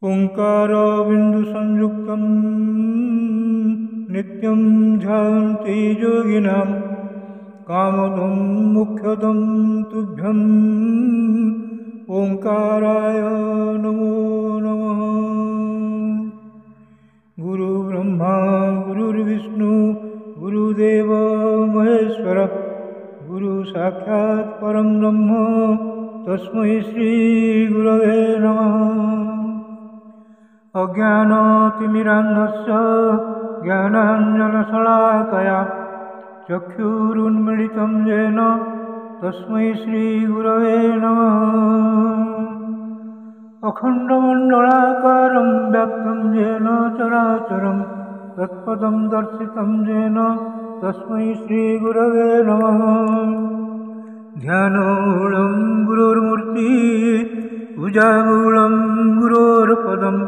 ओंकार बिंदु संयुक्तं नित्यं ध्यायन्ति योगिनां कामदं मुख्यदं तुभ्यं ओंकाराय नमो नमः। गुरु ब्रह्मा गुरुर्विष्णु गुरुदेव महेश्वर गुरु साक्षात् परं ब्रह्म तस्मै श्री गुरवे नमः। अज्ञानतिमिरान्धस्य ज्ञानाञ्जनशलाकया चक्षुरुन्मीलितं येन तस्मै श्रीगुरवे नमः। अखण्डमण्डलाकारं व्याप्तं येन चराचरं तत्पदं दर्शितं येन तस्मै श्रीगुरवे नमः। ध्यानमूलं गुरोर्मूर्ति पूजामूलं गुरोर्पदम्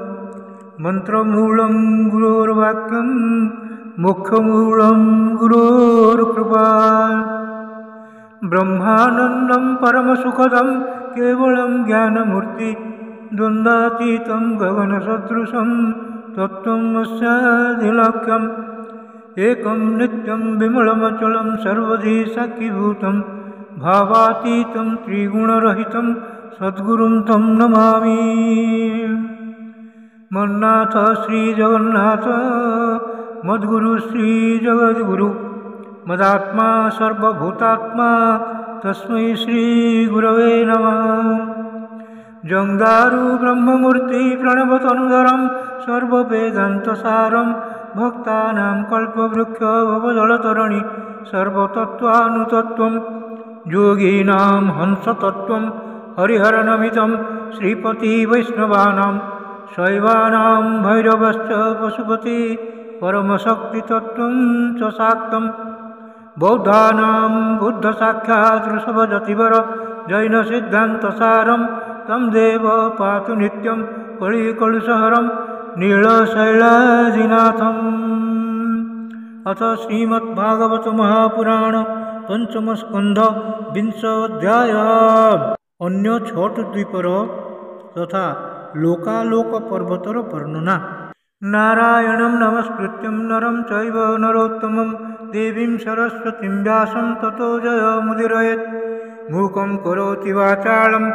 मंत्रमूलं गुरोर्वाक्यं मोक्षमूलं गुरोर्कृपा। ब्रह्मानन्दं परमसुखदं केवलं ज्ञानमूर्ति द्वन्द्वातीतं गगनसदृशं तत्त्वं अस्यादिलक्ष्यम्। एकं नित्यं विमलमचलं सर्वधी साक्षीभूतं भावातीतं त्रिगुणरहितं सद्गुरुं तं नमामि। मन्नाथ श्री जगन्नाथ मद्गुरु श्री जगद्गुरु मदात्मा सर्वभूतात्मा तस्मै श्री गुरवे नमः। जंगारु ब्रह्ममूर्ति प्रणवतनुधरं सर्ववेदान्तसारं भक्तानां कल्पवृक्ष भवजलतरणि सर्वतत्त्वानुतत्त्वं योगीनां हंसतत्त्वं हरिहरनमितं श्रीपति वैष्णवानां शैवानां भैरवश्च पशुपति परमशक्तितत्त्वं च शाक्तं। बौद्धानां बुद्धसाक्षात् ऋषभजतिवर जैनसिद्धान्तसारं तं देव पातु नित्यं कलिकलुषहरं नीलशैलाजिनाथम्। अथ श्रीमद्भागवत महापुराण पंचमस्कंध विंशोऽध्याय। अन्य छठ द्वीपर तथा लोकालोक पर्वतर वर्णना। नारायणं नमस्कृत्यं नरं चैव नरोत्तमं देवीं सरस्वतीं व्यासं ततो जयमुदीरयेत्। मूकं करोति वाचालं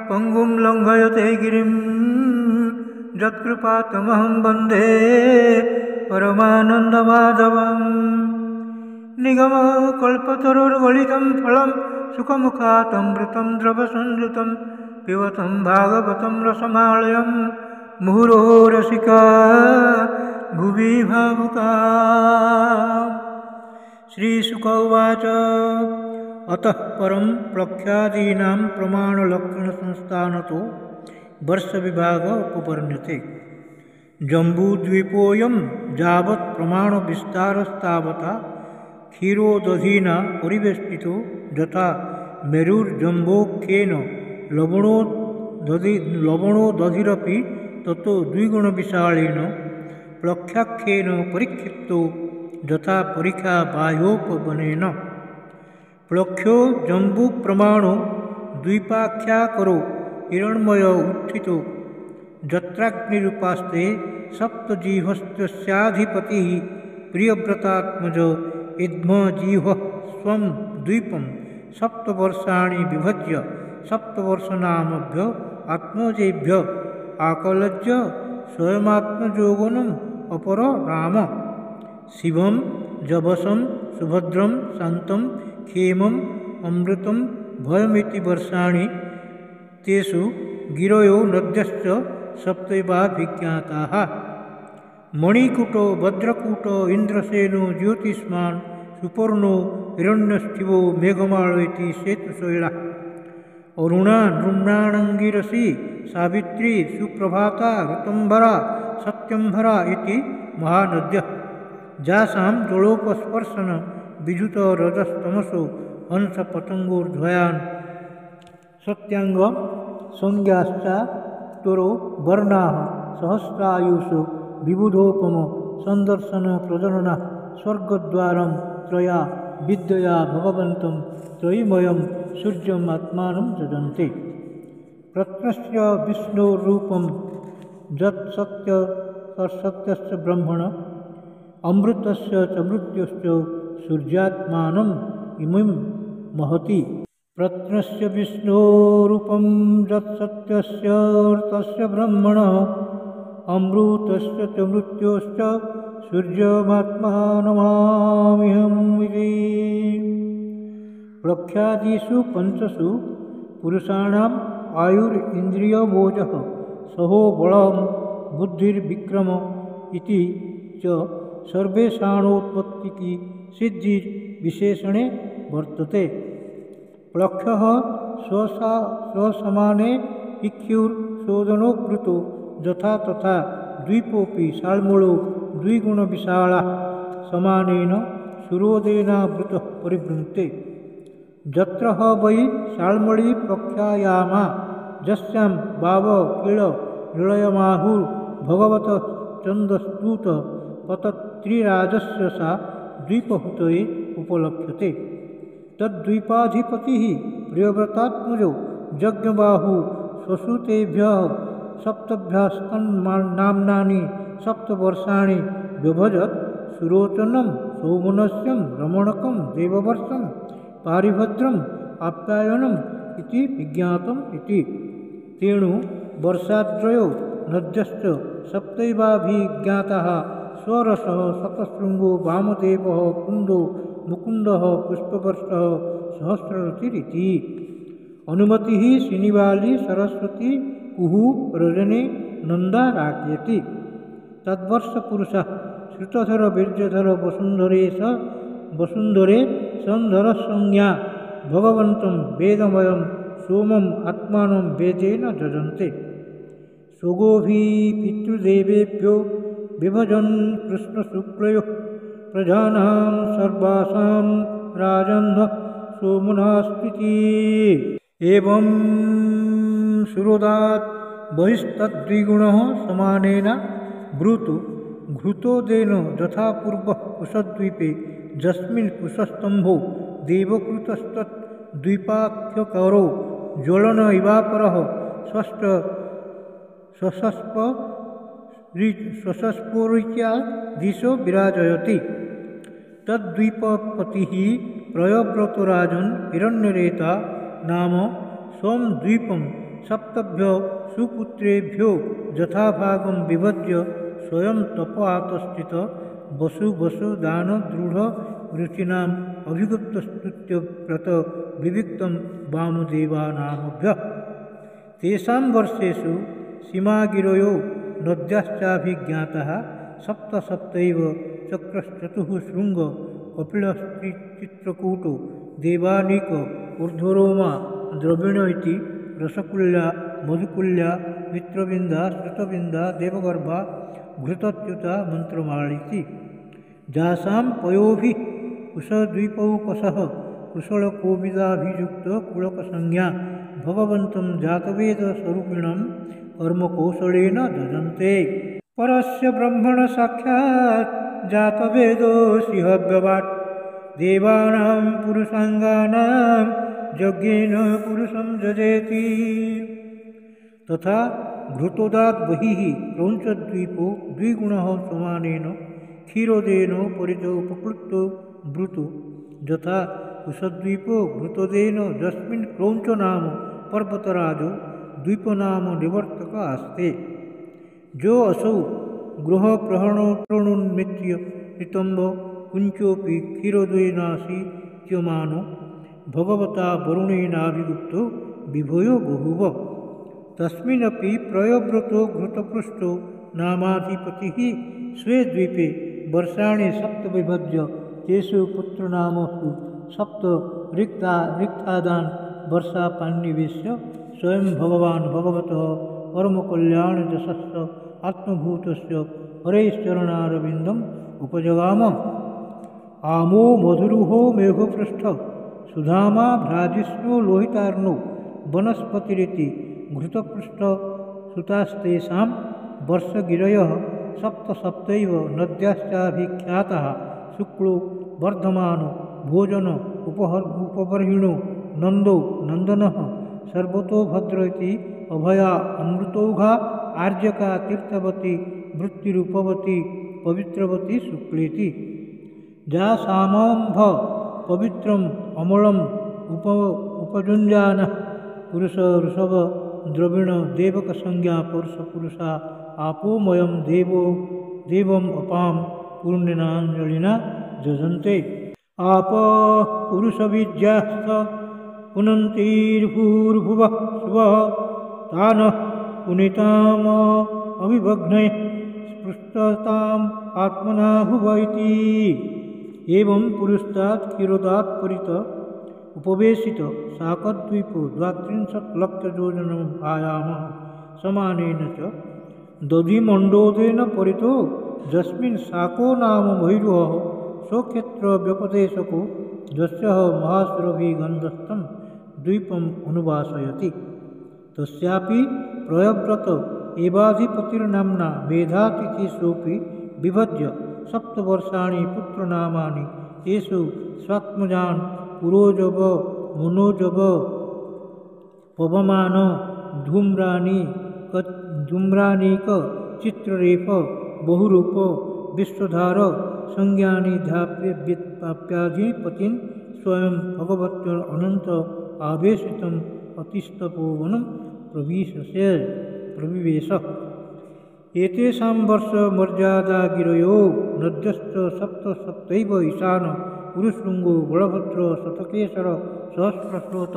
पङ्गुं लङ्घयते गिरिं यत्कृपातमहं वन्दे परमानन्दमाधवम्। निगमकल्पतरोर्गलितं फलं सुखमुखातमृतं द्रवसंयुतं पिबतं भागवतं रसमालयं मुहुरो रसिका भुवि भावुका। श्रीशुक उवाच अतः परं प्रख्यादीनां प्रमाणलक्षणसंस्थानतो वर्षविभाग उपवर्ण्यते। जम्बूद्वीपोऽयं यावत् प्रमाणविस्तारस्तावता क्षीरोदधिना परिवेष्टितो यथा मेरुर्जम्बोख्येन लवणोदधिरपि ततो द्विगुणविशालेन प्लक्षाख्येन परिक्षिप्तो यथा परिखा बाह्योपवनेन। प्लक्षो जम्बूप्रमाणो द्वीपाख्याकरो हिरण्मय उत्थितो यत्राग्निरुपास्ते सप्तजिह्वस्याधिपतिः प्रियव्रतात्मज इद्मजिह्वः स्वं द्वीपं सप्तवर्षाणि विभज्य सप्तवर्षनामभ्य आत्मजेभ्य आकलज्य स्वयमात्मजोगनम् अपर राम। शिवं जवसं सुभद्रं शान्तं क्षेमम् अमृतं भयमिति वर्षाणि तेषु गिरयो नद्यश्च सप्तैवाभिज्ञाताः। मणिकूटो वज्रकूटो इन्द्रसेनो ज्योतिष्मान् सुपर्णो हिरण्यस्थिवो मेघमालो इति सेतुशैलः। अरुणा नृम्णाणङ्गिरसि सावित्री सुप्रभाता ऋतंभरा सत्यंभरा इति महानद्य जासां जलोपस्पर्शन विजुत रजस्तमसो हंस पतंगोर्ध्वयान् सत्यांग संज्ञाश्चातुरो वर्णाः सहस्रायुषो विबुधोपम संदर्शन प्रजनन स्वर्गद्वारं त्रया विद्यया भगवन्तं त्रयीमयं सूर्यम् आत्मानं जजन्ते प्रत्नस्य विष्णोरूपं सत्यस्य ब्रह्मण अमृतस्य च मृत्युश्च सूर्यात्मानम् इमं महति प्रत्नस्य विष्णोरूपं सत्यस्य ब्रह्मण अमृतस्य च मृत्युश्च सूर्यमात्मानमामिहम् इति प्रख्यादिषु पंचसु पुरुषाणाम् आयुरिन्द्रियभोजः सहो बलं बुद्धिर्विक्रम इति च सर्वेषाणोत्पत्तिकी सिद्धिर्विशेषणे वर्तते। प्लक्षः स्वसमाने इक्ष्युर्शोधनोऽकृतो यथा तथा द्वीपोऽपि शाल्मलो द्विगुणविशाला समानेन सुरोदेनावृतः परिवृन्ते यत्र वै शाल्मली प्रख्यायामा यस्यां वाव कीळ निलयमाहुः भगवतः छन्दस्तुत पतत्रिराजस्य सा द्वीपहुतये उपलक्ष्यते तद्द्वीपाधिपतिः प्रियव्रतात्मजो यज्ञबाहुः स्वसुतेभ्यः सप्तभ्यस्तन्नाम्नानि सप्तवर्षाणि व्यभजत् सुरोचनं सौमनस्यं रमणकं देववर्षं पारिभद्रम् आप्यायनम् इति विज्ञातम् इति तेणु वर्षाद्वयो नद्यश्च सप्तैवाभिज्ञाताः स्वरसः शतशृङ्गो वामदेवः कुन्दो मुकुन्दः पुष्पवर्षः सहस्ररतिरिति अनुमतिः श्रीनिवाली सरस्वती कुहू रजने नंदा राख्यति तद्वर्षपुरुषः श्रुतधर वीर्यधर वसुन्धरे संधरसंज्ञा भगवन्तं वेदमयं सोमम् आत्मानं वेदेन जजन्ते सोगोभिः पितृदेवेभ्यो विभजन् कृष्णशुक्लयोः प्रजानां सर्वासां राजन्ध सोमनास्तिति एवं सुरोदात् बहिस्तद्विगुणः समानेन ब्रूतु घृतोदेन यथा पूर्वः कुशद्वीपे यस्मिन् कुशस्तम्भो देवकृतस्तद्वीपाख्यकरो ज्वलन इवापरः स्वशस्पोरीत्या दिशो विराजयति तद्वीपपतिः प्रयव्रतराजन् हिरण्यरेता नाम स्वं द्वीपं सप्तभ्यो सुपुत्रेभ्यो यथाभागं विभज्य स्वयं तपआतस्थित वसुदान दृढ़ रुचिनाम् अभिगुप्तस्तुत्य व्रत विविक्तं वामदेवानामभ्यः तेषां वर्षेषु सीमागिरयो नद्याश्चाभिज्ञाताः सप्तैव चक्रश्चतुः शृङ्ग कपिलश्चित्रकूटो देवानीक ऊर्ध्वरोमा द्रविण इति रसकुल्या मधुकुल्या मित्रविन्दा श्रुतविन्दा देवगर्भा घृतच्युता मंत्रमालिति जासां पयोभिः कुशद्वीपौकसः कुशलकोविदाभियुक्त पुलकसंज्ञा भगवन्तं जातवेदस्वरूपिणं कर्मकौशलेन जजन्ते परस्य ब्रह्मण साक्षात् जातवेदो सिंहव्यवाट् देवानां पुरुषांगानां यज्ञेन पुरुषं जजेति तथा घृतोदात् बहिः क्रौञ्चद्वीपो द्विगुणः समानेन क्षीरोदेन परितो उपकृतो ब्रूतो यथा कुशद्वीपो घृतोदेन यस्मिन् क्रौञ्च नाम पर्वतराजो द्वीपनाम निवर्तक आस्ते जो असौ गृहप्रहणोन्मित्य नितम्ब कुञ्चोऽपि क्षीरोदेनासि च्यमानो भगवता वरुणेनाभिगुप्तो विभयो बहुव तस्मिन्नपि प्रयव्रतो घृतपृष्ठो नामाधिपतिः स्वे द्वीपे वर्षाणि सप्त विभज्य तेषु पुत्रनामसु सप्त रिक्तादान् वर्षापान्निवेश्य स्वयं भगवान् भगवतः परमकल्याणजशस्य आत्मभूतस्य हरेश्चरणारविन्दम् उपजगाम। आमो मधुरुहो मेघपृष्ठ सुधामा भ्राजिष्णु लोहितार्णो वनस्पतिरिति घृतपृष्ठ सुतास्तेषां वर्षगिरयः सप्त सप्तैव नद्याश्चाभिख्याताः शुक्लो वर्धमानो भोजन उपबर्हिणो नन्दो नन्दनः सर्वतो भद्र इति अभया अमृतौघा आर्जका तीर्थवती वृत्तिरूपवती पवित्रवती शुक्लेति जासामंभ पवित्रम अमलम उपजुञ्जानः पुरुष ऋषभ द्रविण देवक संज्ञा पुरुष पुरुषा आपोमयं देवम अपां पूर्णेनाञ्जलिना जजन्ते। आप पुरुषबीज्यास्त पुनन्तीर्भूर्भुवः शुभः तानः पुनिताम अविभग्नैः स्पृष्टताम् आत्मना भुव इति। एवं पुरुषात् क्षीरोदात् परित उपवेशित शाकद्वीपो 32,00,000 आयामः समानेन च दधिमण्डोदेन परितो यस्मिन् शाको नाम भैरुवः स्वक्षेत्र व्यपदेशको यस्य महासुरभिगन्धस्थं द्वीपम् अनुवासयति तस्यापि प्रयव्रत एवाधिपतिर्नाम्ना मेधातिथिसोऽपि विभज्य 7 वर्षाणि पुत्रनामानि तेषु स्वात्मजान् पुरोजव मनोजव पवमान धूम्रानीक चित्ररेफ बहुरूप विश्वधार संज्ञानि ध्याप्याधिपतिन् स्वयं भगवत्य अनंत आवेशितम् अतिस्तपोवनं प्रविवेश। एतेषां वर्षमर्यादागिरयो नद्यश्च सप्त सप्तैव ईशान पुरुषृङ्गो बलभद्र शतकेशर सहस्रश्रोत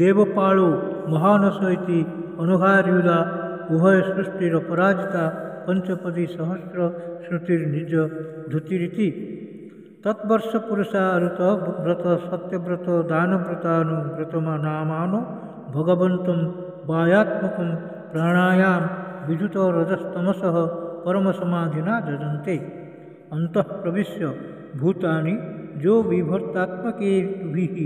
देवपालो महानस इति अनघार्युदा उभयसृष्टिरपराजिता पंचपदी सहस्र श्रुतिर्निज धुतिरिति। तत्वर्ष पुरुषा ऋत व्रत सत्यव्रत दानव्रतानुव्रतनामानो भगवन्तं वायात्मकं प्राणायाम विजुत रजस्तमसः परमसमाधिना जजन्ते। अन्तः प्रविश्य भूतानि जो बिभर्तात्मकेभिः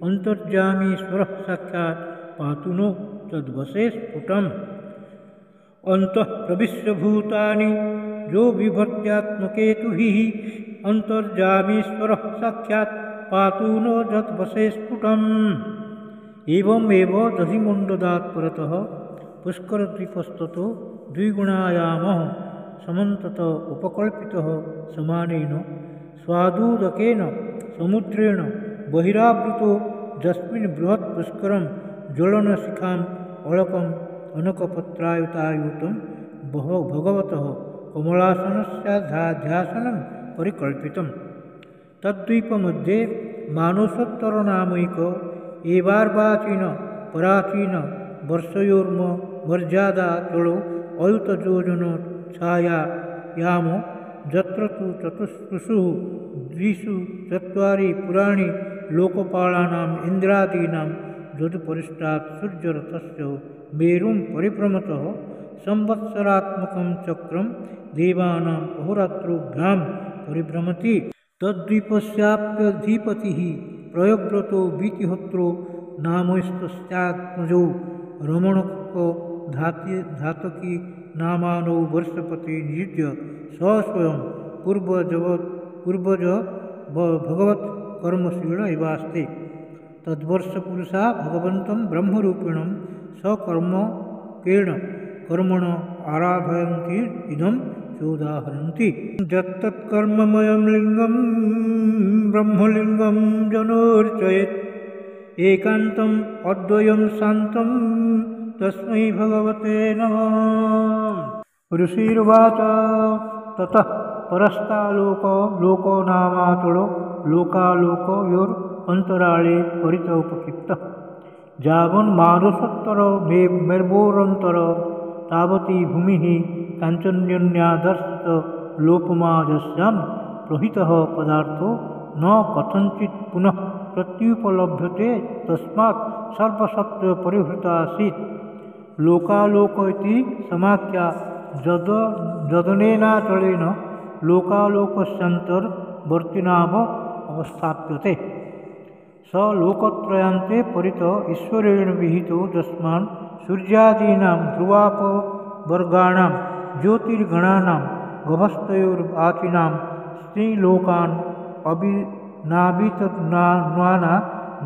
अन्तर्जामीश्वरः साक्षात् पातु नो तद्वशे स्फुटम्। अन्तः प्रविश्य भूतानि जो बिभर्त्यात्मकेतुभिः अन्तर्जामीश्वरः साक्षात् पातु नो तद्वशे स्फुटम्। एवमेव दधिमण्डलात् परतः पुष्करद्वीपस्ततो द्विगुणायामः समन्तत उपकल्पितः समानेन स्वादुदकेन समुद्रेण बहिरावृतो यस्मिन् बृहत् पुष्करं ज्वलनशिखाम् अलकम् अनकपत्रायुतायुतं भगवतः कमलासनस्याध्यासनं परिकल्पितम्। तद्वीपमध्ये मानसोत्तरनामैक एवार्वाचीन पराचीन वर्षयोर्मर्यादा चलो अयुतयोजन छायायाम यत्र तु चतुष्षु द्विषु चत्वारि पुराणि लोकपालानाम् इन्द्रादीनां यदुपरिष्टात् सूर्यरथस्य मेरुं परिभ्रमतः संवत्सरात्मकं चक्रं देवानाम् अहोरात्रोभ्यां परिभ्रमति। तद्वीपस्याप्यधिपतिः प्रयव्रतो वीतिहोत्रो नामस्तस्यात्मजो रमणको धातकी नामानो वर्षपति नियुज्य स स्वयं पूर्वज भगवत् कर्मशील एवास्ते। तद्वर्षपुरुषा भगवन्तं ब्रह्मरूपिणं कर्मण आराधयन्ति इदं चोदाहरन्ति। यत्तत्कर्ममयं लिङ्गं ब्रह्मलिङ्गं जनोर्चयेत् एकान्तम् अद्वयं शान्तं तस्मै भगवते नमः। ऋषिर्वाच ततः परस्तालोको लोको नामातुलो लोकालोकयोरन्तराळे परित उपक्षिप्तः जावन्मानसोत्तर मेर्वोरन्तर तावती भूमिः काञ्चन्यन्यादर्शित लोपमाजस्यां प्रहितः पदार्थो न कथञ्चित् पुनः प्रत्युपलभ्यते तस्मात् सर्वसत्त्व परिहृता आसीत्। लोकालोक इति समाख्या जदनेनाचलेन लोकालोकस्यान्तर्वर्तिनाम अवस्थाप्यते। स लोकत्रयान्ते परित ईश्वरेण विहितो यस्मान् सूर्यादीनां ध्रुवापवर्गाणां ज्योतिर्गणानां गभस्तयोर्वाचिनां स्त्रीलोकान् अभिनाभितन्वाना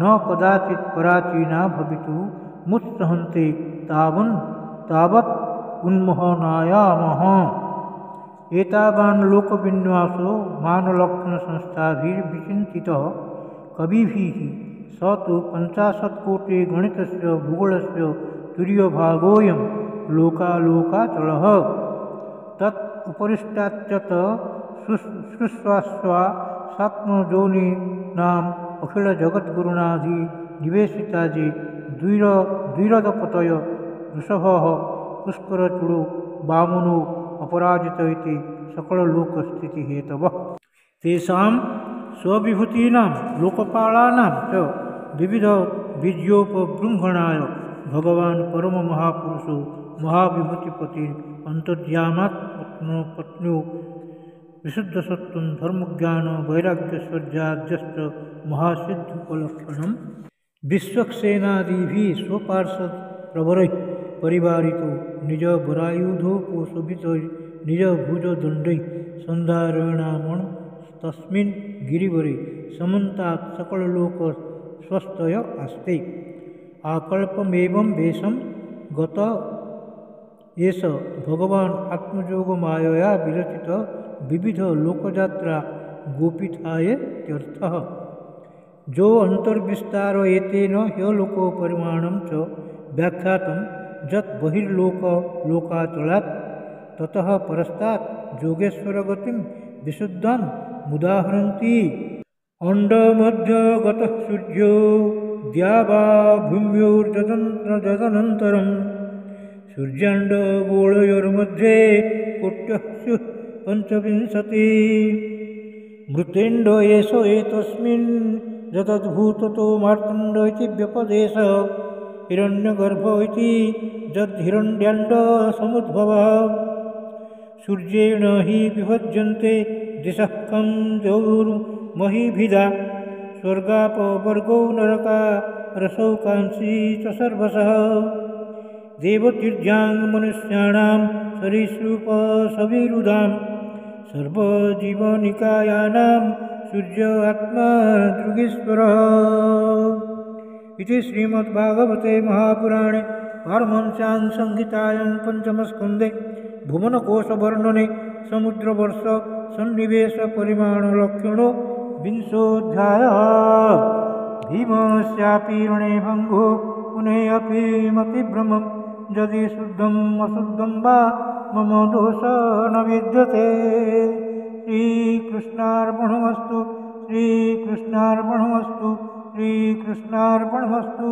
न कदाचित् पराचीना भवितुमुत्सहन्ते तावत् उन्मोहनायामः। एतावान् लोकविन्यासो मानलक्षणसंस्थाभिर्विचिन्तितः कविभिः स तु 50 कोटि गणितस्य भूगोलस्य तुर्यभागोऽयं लोकालोकाचलः। तत् उपरिष्टाच्च शुश्वासात्मजोनीनाम् अखिलजगद्गुरुणाधिनिवेशिता जे द्विरदपतय वृषभः पुष्करचूडो वामनो अपराजित इति सकललोकस्थितिहेतवः। तेषां स्वविभूतीनां लोकपालानां च विविधबीजोपबृंहणाय भगवान् परममहापुरुषो महाविभूतिपतिः अन्तर्यामात्मपत्न्यो विशुद्धसत्त्वं धर्मज्ञानवैराग्यैश्वर्याद्यश्च महासिद्ध्युपलक्षणं विश्वक्सेनादिभिः स्वपार्षदप्रवरैः परिवारितो निजबरायुधोपशोभितैः निजभुजदण्डैः सन्धारणामन् तस्मिन् गिरिवरे समन्तात् सकललोकस्वस्थय आस्ते। आकल्पमेवं वेशं गत एष भगवान् आत्मयोगमायया विरचित विविध लोकयात्रा गोपीठायेत्यर्थः। जो अंतर्विस्तार एतेन ह्यलोको परिमाणं च व्याख्यातं यत् बहिर्लोकाचलात् ततः परस्तात् योगेश्वरगतिं विशुद्धां मुदाहरन्ति। अण्डमध्यगतः सूर्यो द्यावा भूम्योर्जदनन्तरं सूर्याण्डगोळयोर्मध्ये कोट्यः स्युः 25। मृतेण्ड एष एतस्मिन् जदद्भूततो मार्तण्ड इति व्यपदेशः। हिरण्यगर्भ इति यद्हिरण्याण्ड समुद्भवः। सूर्येण हि विभज्यन्ते दिशः खं द्यौर्महीभिधा स्वर्गापवर्गो नरका रसौ कांसी च सर्वशः। देवतीर्यां मनुष्याणां सरीसृपसविरुधां सर्वजीवनिकायानां सूर्य आत्मा दृगीश्वरः। इति श्रीमद्भागवते महापुराणे पारमहंस्यां संहितायां पंचमस्कन्धे भुवनकोशवर्णने समुद्रवर्ष सन्निवेश परिमाणलक्षणो 20ोऽध्यायः। भीमस्यापि रणे भङ्गो पुनः मतिभ्रमं यदि शुद्धम् अशुद्धं वा मम दोष न विद्यते। श्रीकृष्णार्पणमस्तु श्रीकृष्णार्पणमस्तु श्रीकृष्णार्पणमस्तु।